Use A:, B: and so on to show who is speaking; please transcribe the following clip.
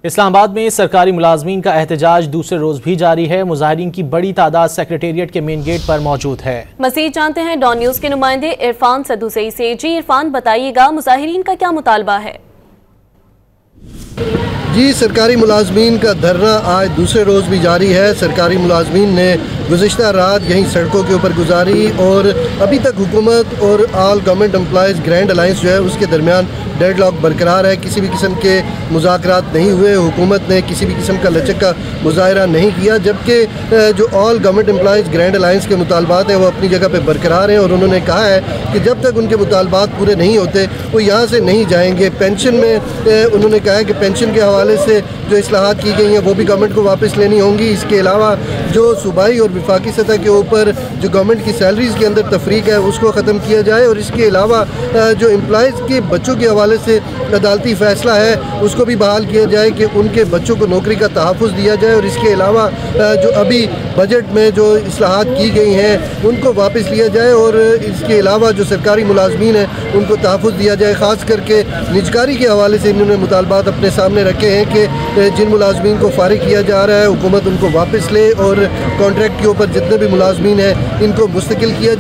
A: इस्लामाबाद में सरकारी मुलाजमीन का एहतजाज दूसरे रोज भी जारी है। मुजाहिरीन की बड़ी तादाद सेक्रेटेरिएट के मेन गेट पर मौजूद है।
B: मज़ीद जानते हैं डॉन न्यूज के नुमाइंदे इरफान सदुसई से। जी इरफान, बताइएगा मुजाहिरीन का क्या मुतालबा है?
C: जी, सरकारी मुलाजमीन का धरना आज दूसरे रोज़ भी जारी है। सरकारी मुलाजमीन ने गुज़िश्ता रात यहीं सड़कों के ऊपर गुजारी और अभी तक हुकूमत और all government employees grand alliance जो है उसके दरमियान डेडलॉक बरकरार है। किसी भी किस्म के मुज़ाकरात नहीं हुए। हुकूमत ने किसी भी किस्म का लचक का मुजाहरा नहीं किया, जबकि जो all government employees grand alliance के मुतालबात हैं वो अपनी जगह पर बरकरार हैं और उन्होंने कहा है कि जब तक उनके मुतालबात पूरे नहीं होते वो यहाँ से नहीं जाएंगे। पेंशन में उन्होंने कहा है कि पेंशन के हवाले से जो इस्लाहात की गई हैं वो भी गवर्नमेंट को वापस लेनी होंगी। इसके अलावा जो सूबाई और विफाकी सतह के ऊपर जो गवर्नमेंट की सैलरीज़ के अंदर तफरीक है उसको ख़त्म किया जाए और इसके अलावा जो एम्प्लॉयज़ के बच्चों के हवाले से अदालती फ़ैसला है उसको भी बहाल किया जाए कि उनके बच्चों को नौकरी का तहफ़्फ़ुज़ दिया जाए। और इसके अलावा जो अभी बजट में जो इस्लाहात की गई हैं उनको वापस लिया जाए और इसके अलावा जो सरकारी मुलाजमीन हैं उनको तहफ़्फ़ुज़ दिया जाए। ख़ास करके निजकारी के हवाले से इन्होंने मुतालबात अपने सामने रखे हैं कि जिन मुलाजमीन को फारिग किया जा रहा है हुकूमत उनको वापस ले और कॉन्ट्रैक्ट के ऊपर जितने भी मुलाजमीन हैं इनको मुस्तकिल किया जाए।